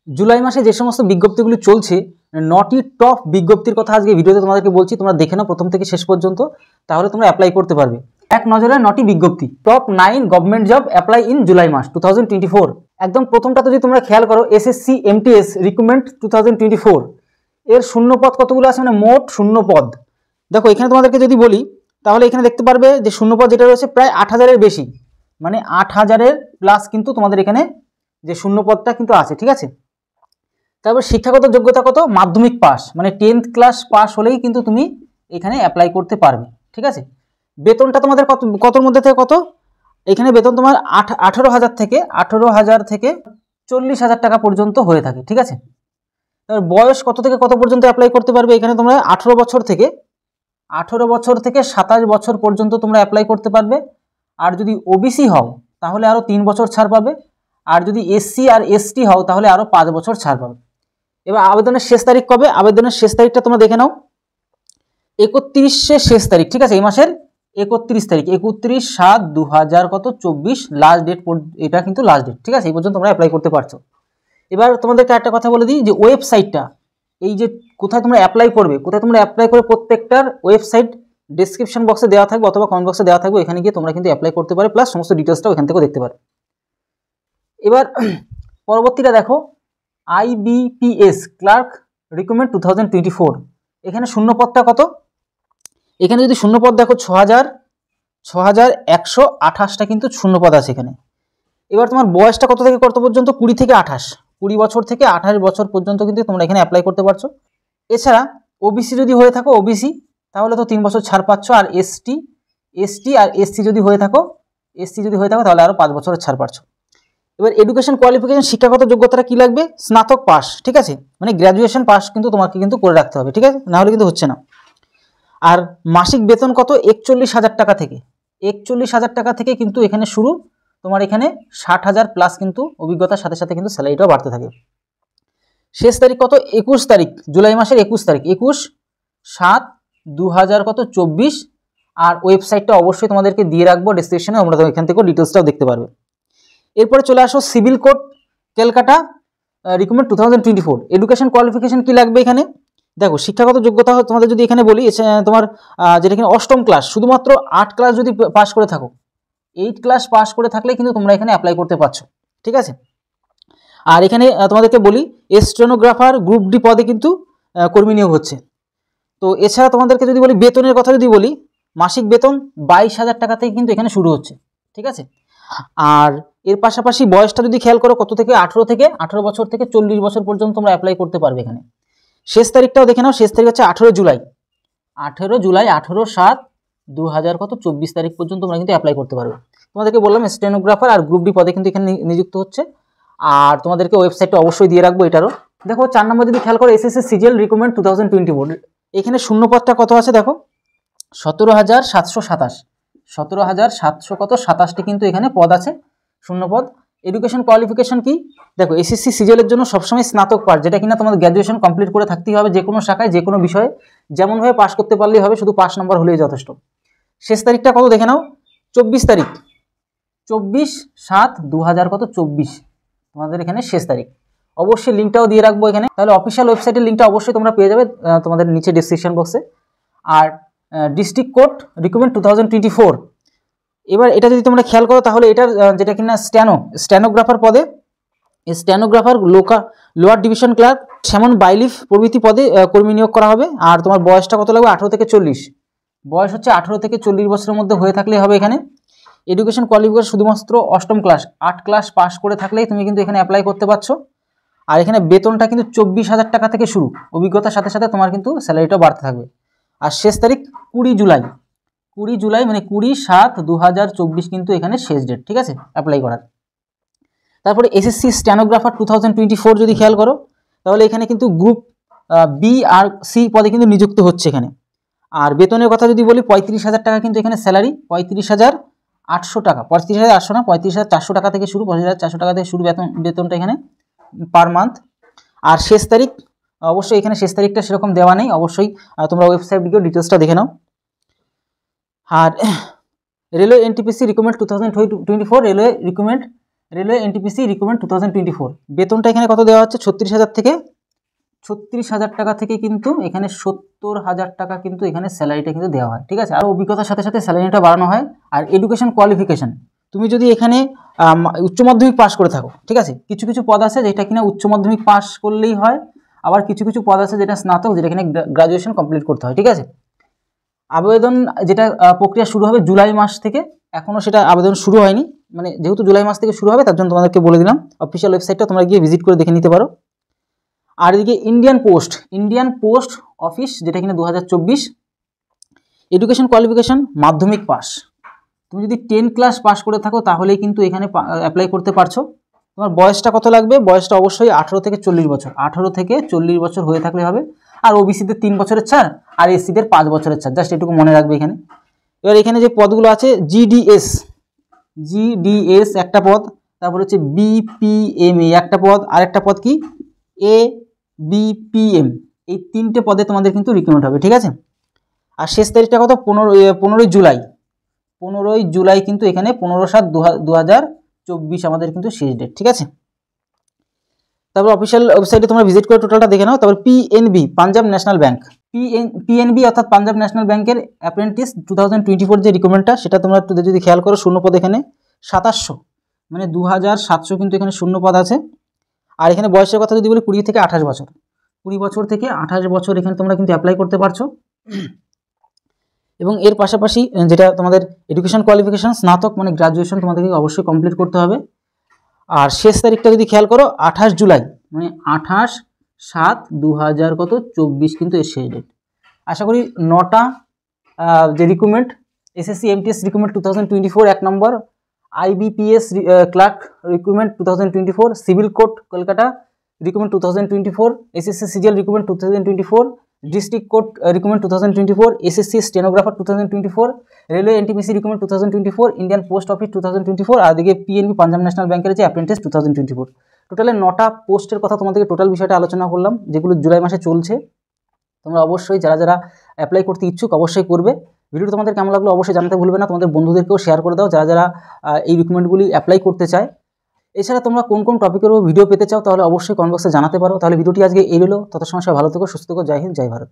জুলাই মাসে যে সমস্ত বিজ্ঞপ্তিগুলি চলছে, 9টি টপ বিজ্ঞপ্তির কথা আজকে ভিডিওতে তোমাদেরকে বলছি, তোমরা দেখে নাও প্রথম থেকে শেষ পর্যন্ত, তাহলে তোমরা অ্যাপ্লাই করতে পারবে। এক নজরে 9টি বিজ্ঞপ্তি, top 9 government job apply in July মাস 2024। একদম প্রথমটা যদি তোমরা খেয়াল করো, এসএসসি এমটিএস রিক্রুটমেন্ট 2024, এর শূন্য পদ কতগুলো আছে, মানে মোট শূন্য পদ। দেখো এখানে তোমাদেরকে যদি বলি, তাহলে এখানে দেখতে পারবে যে শূন্য পদ যেটা রয়েছে প্রায় 8000-এর বেশি, মানে 8000-এর প্লাস কিন্তু তোমাদের এখানে যে শূন্য পদটা কিন্তু আছে, ঠিক আছে। তারপর শিক্ষাগত যোগ্যতা কত, মাধ্যমিক পাস, মানে 10th ক্লাস পাস হলেই কিন্তু তুমি এখানে অ্যাপ্লাই করতে পারবে, ঠিক আছে। বেতনটা তোমাদের কতর মধ্যে থেকে কত, এখানে বেতন তোমার 18,000 থেকে 40,000 টাকা পর্যন্ত হয়ে থাকে, ঠিক আছে। তারপর বয়স কত থেকে কত পর্যন্ত অ্যাপ্লাই করতে পারবে, এখানে তোমরা 18 বছর থেকে 27 বছর পর্যন্ত তোমরা অ্যাপ্লাই করতে পারবে। আর যদি ওবিসি হও তাহলে আরও 3 বছর ছাড় পাবে, আর যদি এসসি আর এসটি হও তাহলে আরও 5 বছর ছাড় পাবে। এবার আবেদনের শেষ তারিখ কবে, আবেদনের শেষ তারিখটা তোমরা দেখে নাও, 31 শেষ তারিখ, ঠিক আছে, এই মাসের 31 তারিখ, 31/7/2024 লাস্ট ডেট, এটা কিন্তু লাস্ট ডেট, ঠিক আছে। এই পর্যন্ত তোমরা অ্যাপ্লাই করতে পারছো। এবার তোমাদেরকে একটা কথা বলে দিই, যে ওয়েবসাইটটা, এই যে কোথায় তোমরা অ্যাপ্লাই করবে, প্রত্যেকটার ওয়েবসাইট ডেসক্রিপশন বক্সে দেওয়া থাকবে অথবা কমেন্ট বক্সে দেওয়া থাকবে, এখানে গিয়ে তোমরা কিন্তু অ্যাপ্লাই করতে পারো, প্লাস সমস্ত ডিটেলসটাও এখান থেকেও দেখতে পারো। এবার পরবর্তীটা দেখো, আইবিপিএস ক্লার্ক রিক্রুটমেন্ট 2024, এখানে শূন্য পদটা কত, এখানে যদি শূন্য পদ দেখো 6128টা কিন্তু শূন্য পদ আছে এখানে। এবার তোমার বয়সটা কত থেকে কত পর্যন্ত, 20 থেকে 28, 20 বছর থেকে 28 বছর পর্যন্ত কিন্তু তোমরা এখানে অ্যাপ্লাই করতে পারছো। এছাড়া ওবিসি যদি হয়ে থাকো, ওবিসি তাহলে তো 3 বছর ছাড় পাচ্ছ, আর এসটি আর এসসি যদি হয়ে থাকো তাহলে আরও 5 বছরের ছাড় পাচ্ছ। এবার এডুকেশন কোয়ালিফিকেশন, শিক্ষাগত যোগ্যতাটা কি লাগবে, স্নাতক পাস, ঠিক আছে, মানে গ্র্যাজুয়েশন পাস কিন্তু তোমাকে কিন্তু করে রাখতে হবে, ঠিক আছে, নাহলে কিন্তু হচ্ছে না। আর মাসিক বেতন কত, 41,000 টাকা থেকে, 41,000 টাকা থেকে কিন্তু এখানে শুরু, তোমার এখানে 60,000 প্লাস কিন্তু অভিজ্ঞতার সাথে সাথে কিন্তু স্যালারিটাও বাড়তে থাকে। শেষ তারিখ কত, 21 তারিখ, জুলাই মাসের 21 তারিখ, 21/7/2024। আর ওয়েবসাইটটা অবশ্যই তোমাদেরকে দিয়ে রাখবো ডেসক্রিপশনে, তোমরা এখান থেকেও ডিটেলসটাও দেখতে পারবে। এরপরে চলে আসো civil code Calcutta recruitment 2024, education qualification কি লাগবে এখানে, দেখো শিক্ষাগত যোগ্যতা তোমাদের যদি এখানে বলি, তোমার যেটা এখানে 8ম ক্লাস, শুধুমাত্র 8 ক্লাস যদি পাস করে থাকো, 8 ক্লাস পাস করে থাকলে কিন্তু তোমরা এখানে অ্যাপ্লাই করতে পারছো, ঠিক আছে। আর এখানে তোমাদেরকে বলি, স্টেনোগ্রাফার গ্রুপ ডি পদে কিন্তু কর্মী নিয়োগ হচ্ছে। তো এছাড়া তোমাদেরকে যদি বলি, বেতনের কথা যদি বলি, মাসিক বেতন 22,000 টাকা থেকে কিন্তু এখানে শুরু হচ্ছে, ঠিক আছে। আর এর পাশাপাশি বয়সটা যদি খেয়াল করো, কত থেকে 18 বছর থেকে 40 বছর পর্যন্ত তোমরা অ্যাপ্লাই করতে পারবে এখানে। শেষ তারিখটাও দেখে নাও, শেষ তারিখ হচ্ছে 18 জুলাই, 18/7/2024 তারিখ পর্যন্ত তোমরা কিন্তু অ্যাপ্লাই করতে পারবে। তোমাদেরকে বললাম স্টেনোগ্রাফার আর গ্রুপ ডি পদে কিন্তু এখানে নিযুক্ত হচ্ছে। আর তোমাদেরকে ওয়েবসাইটটা অবশ্যই দিয়ে রাখবো এটারও। দেখো 4 নম্বর যদি খেয়াল করো, এসএসসি সিজিএল রিক্রুটমেন্ট 2024, এখানে শূন্য পদটা কত আছে দেখো, 17,727, 17,727টি কিন্তু এখানে পদ আছে, শূন্য পদ। এডুকেশন কোয়ালিফিকেশন কি, দেখো এসএসসি সিজিএলের জন্য সবসময় স্নাতক পাস, যেটা কিনা তোমাদের গ্র্যাজুয়েশন কমপ্লিট করে থাকতেই হবে, যে কোনো শাখায় যে কোনো বিষয়ে যেমনভাবে পাস করতে পারলেই হবে, শুধু পাস নাম্বার হলেই যথেষ্ট। শেষ তারিখটা কত দেখে নাও, 24 তারিখ, 24/7/2024 তোমাদের এখানে শেষ তারিখ। অবশ্যই লিঙ্কটাও দিয়ে রাখবো এখানে, তাহলে অফিসিয়াল ওয়েবসাইটের লিঙ্কটা অবশ্যই তোমরা পেয়ে যাবে তোমাদের নিচে ডেসক্রিপশন বক্সে। আর ডিস্ট্রিক্ট কোর্ট রিক্রুটমেন্ট 2024, এবার এটা যদি তোমরা খেয়াল করো, তাহলে এটার যেটা কিনা স্ট্যানোগ্রাফার পদে, স্ট্যানোগ্রাফার লোয়ার ডিভিশন ক্লার্ক, সেমন বাইলিফ প্রভৃতি পদে কর্মী নিয়োগ করা হবে। আর তোমার বয়সটা কত লাগবে, 18 থেকে 40, বয়স হচ্ছে 18 থেকে 40 বছরের মধ্যে হয়ে থাকলেই হবে এখানে। এডুকেশন কোয়ালিফিকেশন শুধুমাত্র 8ম ক্লাস, 8 ক্লাস পাস করে থাকলেই তুমি কিন্তু এখানে অ্যাপ্লাই করতে পারছো। আর এখানে বেতনটা কিন্তু 24,000 টাকা থেকে শুরু, অভিজ্ঞতার সাথে সাথে তোমার কিন্তু স্যালারিটাও বাড়তে থাকবে। আর শেষ তারিখ 20 জুলাই, মানে 20/7/2024 কিন্তু এখানে শেষ ডেট, ঠিক আছে, অ্যাপ্লাই করার। তারপরে এসএসসি স্ট্যানোগ্রাফার 2024 যদি খেয়াল করো, তাহলে এখানে কিন্তু গ্রুপ বি আর সি পদে কিন্তু নিযুক্ত হচ্ছে এখানে। আর বেতনের কথা যদি বলি, 35,000 টাকা কিন্তু এখানে স্যালারি, 35,800 টাকা, 35,800 না, 35,400 টাকা থেকে শুরু, 35,400 টাকা থেকে শুরু বেতনটা এখানে পার মান্থ। আর শেষ তারিখ, অবশ্যই এখানে শেষ তারিখটা সেরকম দেওয়া নেই, অবশ্যই তোমরা ওয়েবসাইট গিয়ে ডিটেলসটা দেখে নাও। আর railway NTPC recruitment 2024, railway recruitment railway NTPC recruitment 2024। বেতনটা এখানে কত দেওয়া হচ্ছে? 36,000 থেকে 36,000 টাকা থেকে কিন্তু এখানে 70,000 টাকা কিন্তু এখানে স্যালারিটা কিন্তু দেওয়া হয়, ঠিক আছে। আর অভিজ্ঞতার সাথে সাথে স্যালারিটা বাড়ানো হয়। আর এডুকেশন কোয়ালিফিকেশন, তুমি যদি এখানে উচ্চ মাধ্যমিক পাস করে থাকো, ঠিক আছে, কিছু কিছু পদ আছে যেটা কিনা উচ্চ মাধ্যমিক পাস করলেই হয়, আবার কিছু কিছু পদ আছে যেটা স্নাতক, যেটা কিনা গ্রাজুয়েশন কমপ্লিট করতে হয়, ঠিক আছে। আবেদন যেটা প্রক্রিয়া শুরু হবে জুলাই মাস থেকে, এখনও সেটা আবেদন শুরু হয়নি, মানে যেহেতু জুলাই মাস থেকে শুরু হবে তার জন্য তোমাদেরকে বলে দিলাম। অফিসিয়াল ওয়েবসাইটটা তোমরা গিয়ে ভিজিট করে দেখে নিতে পারো। আর এদিকে ইন্ডিয়ান পোস্ট অফিস, যেটা কিনা 2024, এডুকেশন কোয়ালিফিকেশন মাধ্যমিক পাস। তুমি যদি 10 ক্লাস পাস করে থাকো তাহলেই কিন্তু এখানে অ্যাপ্লাই করতে পারছো। তোমার বয়সটা কত লাগবে? বয়সটা অবশ্যই 18 থেকে 40 বছর, 18 থেকে 40 বছর হয়ে থাকলে হবে। আর ওবিসিদের 3 বছরের ছাড়, আর এসসিদের 5 বছরের ছাড়, জাস্ট এটুকু মনে রাখবে এখানে। এবার এখানে যে পদগুলো আছে, জিডিএস একটা পদ, তারপর হচ্ছে বিপিএমএ একটা পদ, আর একটা পদ কি এবিপিএম, এই 3টে পদে তোমাদের কিন্তু রিক্রুটমেন্ট হবে, ঠিক আছে। আর শেষ তারিখটা কত? 15 জুলাই। 15 জুলাই কিন্তু এখানে 15/7/2024 আমাদের কিন্তু শেষ ডেট, ঠিক আছে। তারপর অফিসিয়াল ওয়েবসাইটে তোমরা ভিজিট করে টোটালটা দেখে নাও। তারপর PNB, Punjab national bank, PNB অর্থাৎ পাঞ্জাব ন্যাশনাল ব্যাংকের অ্যাপ্রেন্টিস 2024 যে রিক্রুটমেন্টটা, সেটা তোমরা একটু যদি খেয়াল করো, শূন্যপদ এখানে 2700, মানে 2700 কিন্তু এখানে শূন্যপদ আছে। আর এখানে বয়সের কথা যদি বলি 20 থেকে 28 বছর, 20 বছর থেকে 28 বছর এখানে তোমরা কিন্তু অ্যাপ্লাই করতে পারছো। এবং এর পাশাপাশি যেটা তোমাদের এডুকেশন কোয়ালিফিকেশন স্নাতক, মানে গ্রাজুয়েশন তোমাদেরকে অবশ্যই কমপ্লিট করতে হবে। আর শেষ তারিখটা যদি খেয়াল করো 28 জুলাই, মানে 28/7/2024 কিন্তু এর শেষ ডেট। আশা করি 9টা যে রিক্রুটমেন্ট, এসএসসি এমটিএস রিক্রুটমেন্ট 2024 1 নম্বর, IBPS clerk recruitment 2024, civil court Kolkata recruitment 2024, SSC CGL recruitment 2024, district court recruitment 2024, SSC stenographer 2024, railway NTPC recruitment 2024, Indian post office 2024, আর দিকে পিএনবি পাঞ্জাব ন্যাশনাল ব্যাংকের যে অ্যাপ্রেন্টিস 2024। টোটালে 9টা পোস্টের কথা তোমাদেরকে টোটাল বিষয়টা আলোচনা করলাম, যেগুলো জুলাই মাসে চলছে। তোমরা অবশ্যই যারা যারা অ্যাপ্লাই করতে ইচ্ছুক অবশ্যই করবে। ভিডিওটা তোমাদের কেমন লাগলো অবশ্যই জানাতে ভুলবে না, তোমাদের বন্ধুদেরকেও শেয়ার করে দাও যারা যারা এই রিক্রুটমেন্টগুলি অ্যাপ্লাই করতে চায়। এছাড়া তোমরা কোন কোন টপিকের ভিডিও পেতে চাও তাহলে অবশ্যই কমেন্ট বক্সে জানাতে পারো। তাহলে ভিডিওটি আজকে এই রইলো, তত সময় সবাই ভালো থেকো, সুস্থ থেকো, জয় হিন্দ, জয় ভারত।